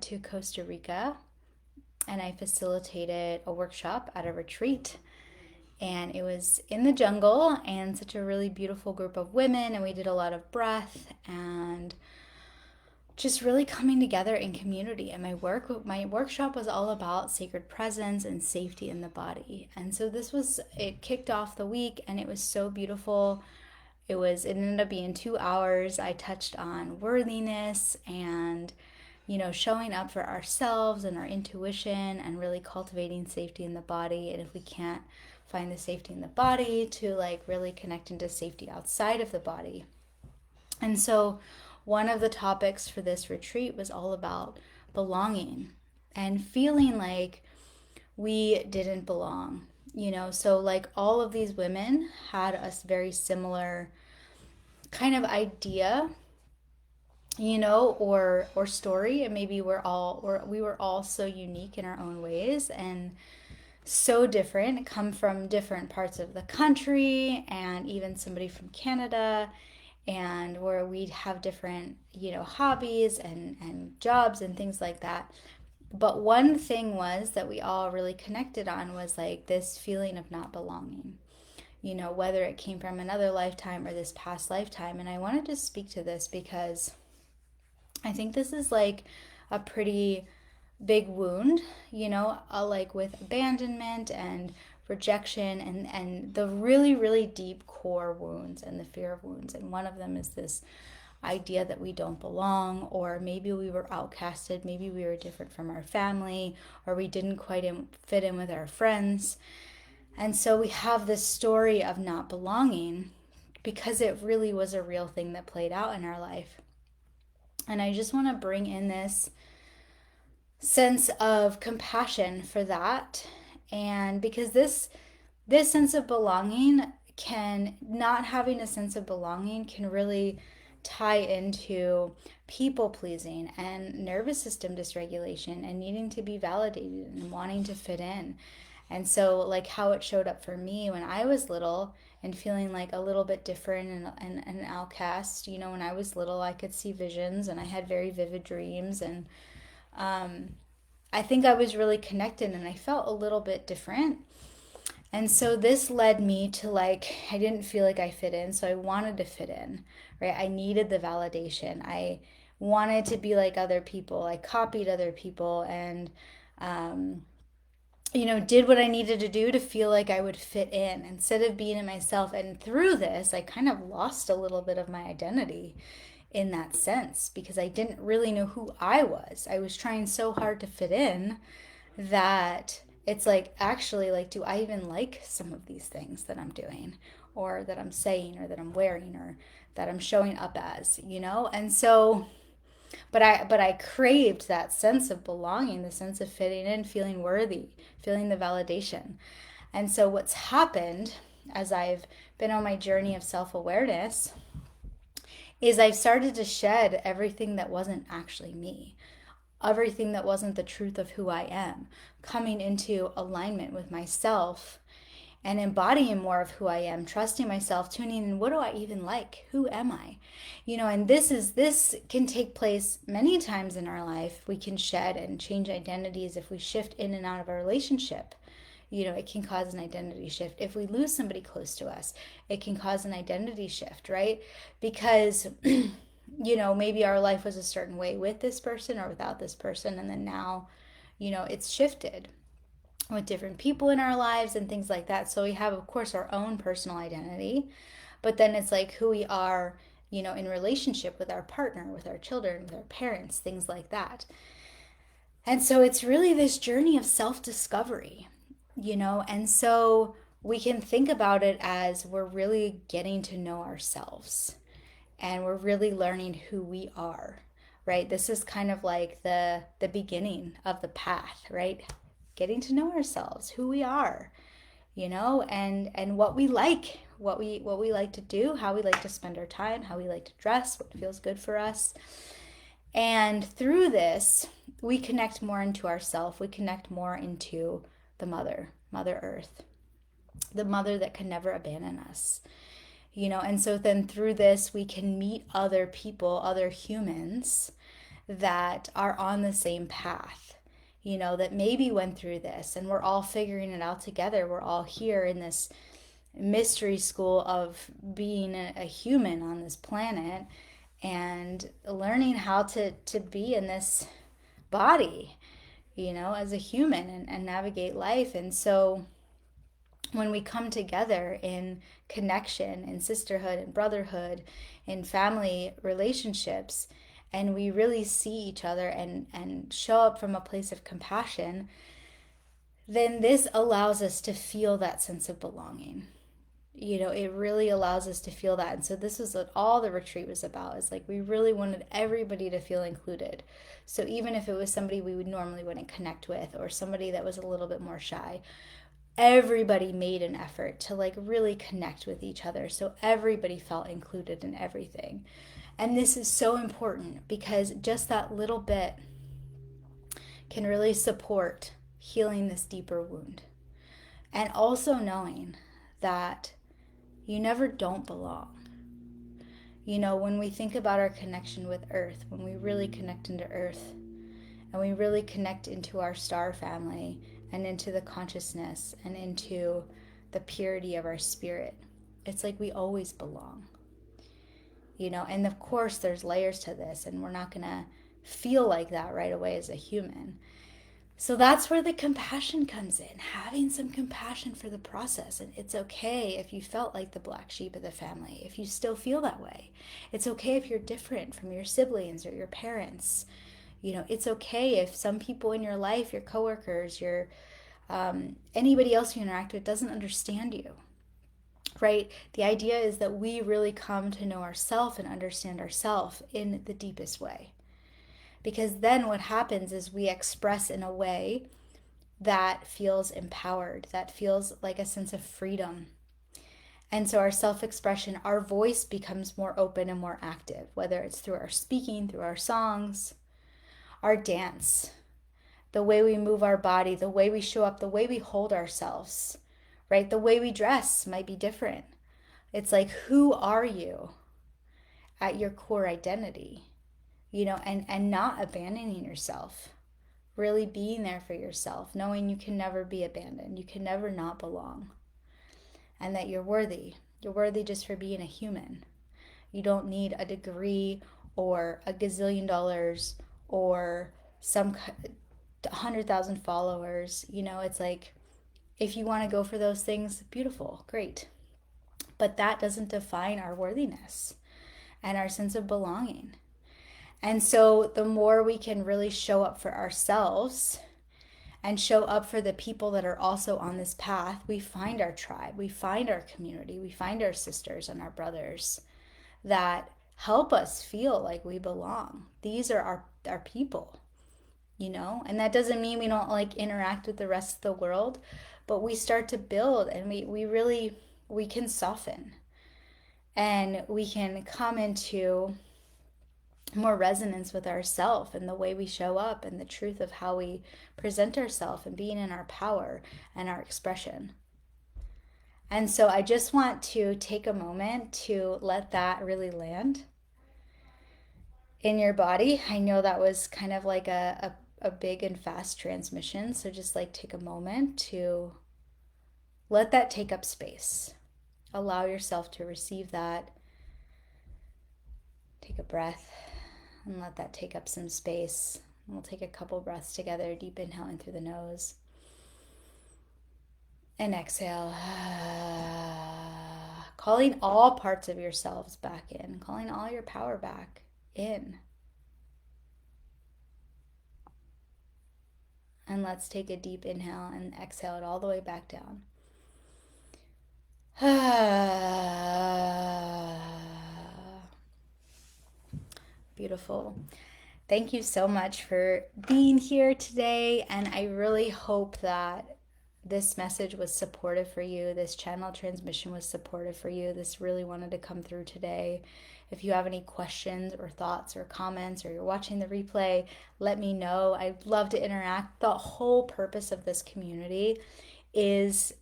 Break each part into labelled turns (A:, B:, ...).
A: to Costa Rica and I facilitated a workshop at a retreat. And it was in the jungle and such a really beautiful group of women. And we did a lot of breath and just really coming together in community. And my workshop was all about sacred presence and safety in the body. And so it kicked off the week and it was so beautiful. It ended up being 2 hours. I touched on worthiness and showing up for ourselves and our intuition and really cultivating safety in the body. And if we can't find the safety in the body, to like really connect into safety outside of the body. And so one of the topics for this retreat was all about belonging and feeling like we didn't belong. So like all of these women had a very similar kind of idea, or story, and maybe we were all so unique in our own ways and so different, come from different parts of the country, and even somebody from Canada, and where we'd have different, hobbies and jobs and things like that. But one thing was that we all really connected on was like this feeling of not belonging, whether it came from another lifetime or this past lifetime. And I wanted to speak to this because I think this is like a pretty big wound, like with abandonment and rejection and the really, really deep core wounds and the fear of wounds. And one of them is this idea that we don't belong, or maybe we were outcasted, maybe we were different from our family, or we didn't quite fit in with our friends. And so we have this story of not belonging because it really was a real thing that played out in our life. And I just want to bring in this sense of compassion for that. And because this sense of belonging can, not having a sense of belonging can really tie into people pleasing and nervous system dysregulation and needing to be validated and wanting to fit in. And so, like, how it showed up for me when I was little and feeling like a little bit different and an outcast. When I was little, I could see visions and I had very vivid dreams. And I think I was really connected and I felt a little bit different. And so this led me to, like, I didn't feel like I fit in, so I wanted to fit in, right? I needed the validation. I wanted to be like other people. I copied other people and, did what I needed to do to feel like I would fit in instead of being in myself. And through this, I kind of lost a little bit of my identity in that sense because I didn't really know who I was. I was trying so hard to fit in that it's like, actually, like, do I even like some of these things that I'm doing or that I'm saying or that I'm wearing or that I'm showing up as? And so but I craved that sense of belonging, the sense of fitting in, feeling worthy, feeling the validation. And so what's happened as I've been on my journey of self-awareness is I've started to shed everything that wasn't actually me, everything that wasn't the truth of who I am, coming into alignment with myself and embodying more of who I am, trusting myself, tuning in, what do I even like? Who am I? And this can take place many times in our life. We can shed and change identities if we shift in and out of a relationship. It can cause an identity shift. If we lose somebody close to us, it can cause an identity shift, right? Because maybe our life was a certain way with this person or without this person, and then now, it's shifted with different people in our lives and things like that. So we have, of course, our own personal identity, but then it's like who we are, in relationship with our partner, with our children, with our parents, things like that. And so it's really this journey of self-discovery, and so we can think about it as we're really getting to know ourselves and we're really learning who we are, right? This is kind of like the beginning of the path, right? Getting to know ourselves, who we are, and what we like, what we like to do, how we like to spend our time, how we like to dress, what feels good for us. And through this, we connect more into ourself. We connect more into the Mother Earth, the mother that can never abandon us. And so then through this, we can meet other people, other humans that are on the same path, that maybe went through this and we're all figuring it out together. We're all here in this mystery school of being a human on this planet and learning how to be in this body, as a human and navigate life. And so when we come together in connection, in sisterhood and brotherhood, in family relationships, and we really see each other and show up from a place of compassion, then this allows us to feel that sense of belonging. It really allows us to feel that. And so this is what all the retreat was about, is like we really wanted everybody to feel included. So even if it was somebody we would normally wouldn't connect with, or somebody that was a little bit more shy, everybody made an effort to like really connect with each other. So everybody felt included in everything. And this is so important because just that little bit can really support healing this deeper wound. And also knowing that you never don't belong. When we think about our connection with Earth, when we really connect into Earth and we really connect into our star family and into the consciousness and into the purity of our spirit, it's like we always belong. And of course there's layers to this, and we're not going to feel like that right away as a human. So that's where the compassion comes in, having some compassion for the process. And it's okay if you felt like the black sheep of the family, if you still feel that way. It's okay if you're different from your siblings or your parents. It's okay if some people in your life, your coworkers, your anybody else you interact with doesn't understand you, right? The idea is that we really come to know ourselves and understand ourselves in the deepest way. Because then what happens is we express in a way that feels empowered, that feels like a sense of freedom. And so our self expression, our voice becomes more open and more active, whether it's through our speaking, through our songs, our dance, the way we move our body, the way we show up, the way we hold ourselves, right? The way we dress might be different. It's like, who are you at your core identity? And not abandoning yourself, really being there for yourself, knowing you can never be abandoned, you can never not belong, and that you're worthy. You're worthy just for being a human. You don't need a degree or a gazillion dollars or some 100,000 followers. It's like, if you want to go for those things, beautiful, great. But that doesn't define our worthiness and our sense of belonging. And so the more we can really show up for ourselves and show up for the people that are also on this path, we find our tribe, we find our community, we find our sisters and our brothers that help us feel like we belong. These are our people, and that doesn't mean we don't like interact with the rest of the world, but we start to build, and we can soften, and we can come into more resonance with ourselves and the way we show up and the truth of how we present ourselves and being in our power and our expression. And so I just want to take a moment to let that really land in your body. I know that was kind of like a big and fast transmission. So just like take a moment to let that take up space. Allow yourself to receive that. Take a breath and let that take up some space. And we'll take a couple breaths together, deep inhale in through the nose. And exhale. Calling all parts of yourselves back in, calling all your power back in. And let's take a deep inhale and exhale it all the way back down. Beautiful. Thank you so much for being here today. And I really hope that this message was supportive for you. This channel transmission was supportive for you. This really wanted to come through today. If you have any questions or thoughts or comments, or you're watching the replay, let me know. I'd love to interact. The whole purpose of this community is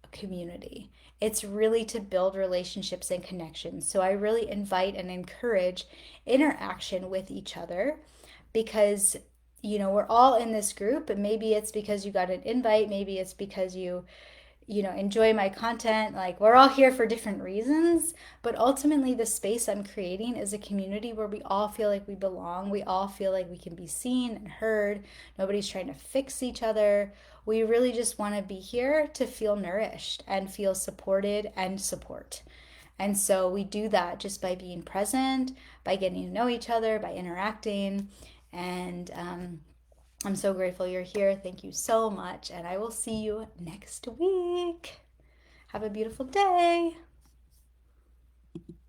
A: a community. It's really to build relationships and connections. So I really invite and encourage interaction with each other, because we're all in this group, and maybe it's because you got an invite, maybe it's because you enjoy my content. Like, we're all here for different reasons, but ultimately the space I'm creating is a community where we all feel like we belong. We all feel like we can be seen and heard. Nobody's trying to fix each other. We really just want to be here to feel nourished and feel supported and support. And so we do that just by being present, by getting to know each other, by interacting. And I'm so grateful you're here. Thank you so much. And I will see you next week. Have a beautiful day.